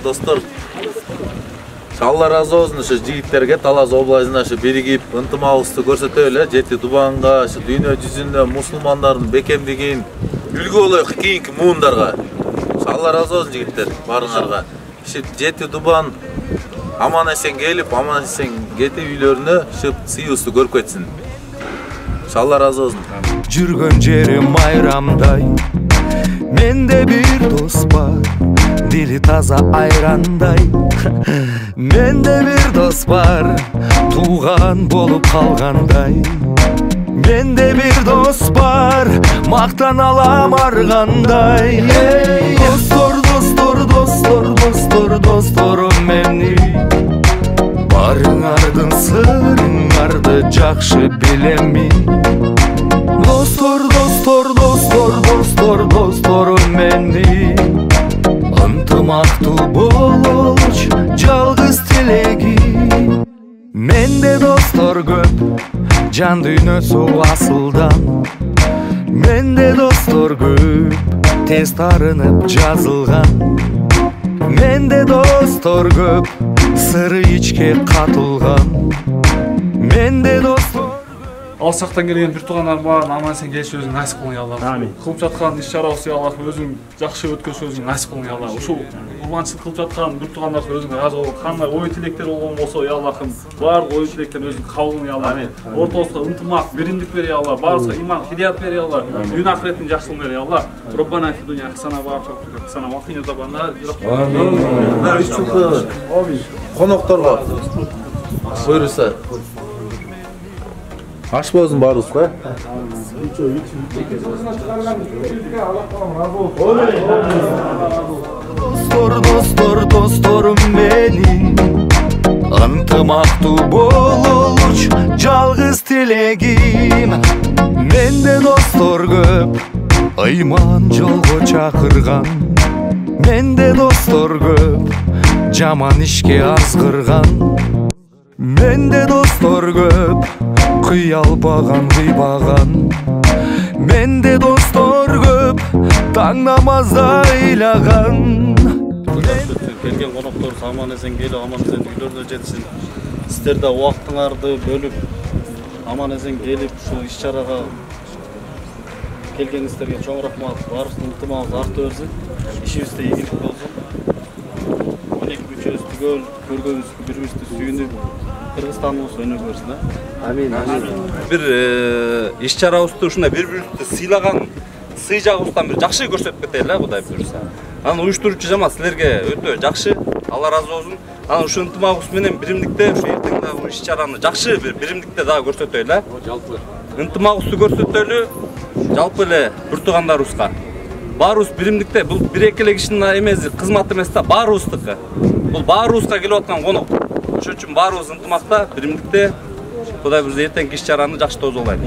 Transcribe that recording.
достор. Allah razı olsun şu jigitlerge Талас областына şu birigip ынтымагыбызды көрсөтөлү. Жети Дубанга, şu дүйнө жүзүндө мусулмандардын бекемдигин үлгү болоюк кийинки муундарга. Allah razı olsun jigitler барыңарга. Şu Жети Дубан аман эсен келип, аман эсен кетип үйлөрүнө şu сыйыбызды көрүп кетсин. Allah razı olsun. Жүргөн жерим айрамдай, менде бир дос бар, дили таза айрандай. Менде бир дос бар, тууган болуп калгандай. Менде бир дос бар, мактан алам аргандай. Достор, достор, достор, достор, досторум менин. Барыңардын сырыңарды жакшы билем мен. Dostor, dostor, dostor, dostor, dostorум менин. Ынтымактуу болчу жалгыз тилегим. Менде достор көп, жан дүйнөсү асылдан. Менде достор көп, тез тарынып жазылган. Менде достор көп, сыры ичке катылган. Менде достор Алсақтан келген бір туғандар барын аман есен келиши өзүң насип кылың Аллах. Кылып жаткан иш-чарабызды Аллах өзүң жакшы өткөрүш өзүң насип кылың Аллах. Ушул курманчылык кылып жаткан бір туғандар өзүң разы болуп, кандай ой тилектер болгон болсо Аллахым, баардык ой тилектерин өзүң кабыл кылың Аллах. Ортобузга ынтымак, биримдик бери Аллах, баарыбызга иман, хидаят бери Аллах. Дүйнө акыреттин жакшылыгын бери Аллах. Роббана фи дуnya хасана ва фи хасана ва кина забана. Амин. Конокторго буйруса. Аш болсын барыңызға. Достор, достор, досторум менин. Ынтымактуу болчу жалгыз тилегим. Менде достор көп, ыйман жолго чакырган. Менде достор көп, жаман ишке азгырган. Менде достор көп, кыялбаган кыйбаган. Менде достор көп, таң намазда ыйлаган. Келген коноктор аман эсен келип, аман эсен үйлөрүнө жетсин. Сиздер да убактыңарды бөлүп, аман эсен келип, ушул иш-чарага келгениңиздерге чоң рахмат. Баарыбыздын ынтымагыбыз арта берсин, ишибизде ийгилик болсун. 12 мүчөбүз түгөл көргөнүбүзгө бири-бирибизди сүйүнүп, Кыргызстаныбыз өнүгө берсин. Амин. Бир иш-чарабызды ушундай бири-бирибизди сыйлаган сый жагыбыздан бир жакшы көрсөтүп кетели, Кудай буйруса. Анан уюштуруучу жамаат силерге өтө жакшы, Алла разы болсун. Анан ушул ынтымагыбыз менен биримдикте ушу эртең дагы иш-чараны жакшы бир биримдикте дагы көрсөтөлү. Жалпы ынтымагыбызды көрсөтөлү. Жалпы эле бир туугандарыбызга. Баарыбыз биримдикте, бул бир-эки эле кишинин эмеси, кызматы эмес да, баарыбыздыкы. Бул баарыбызга келип аткан конок. Ошон үчүн баарыбыз ынтымакта, биримдикте Кудай бизди эртеңки иш-чараны жакшы тозолойт.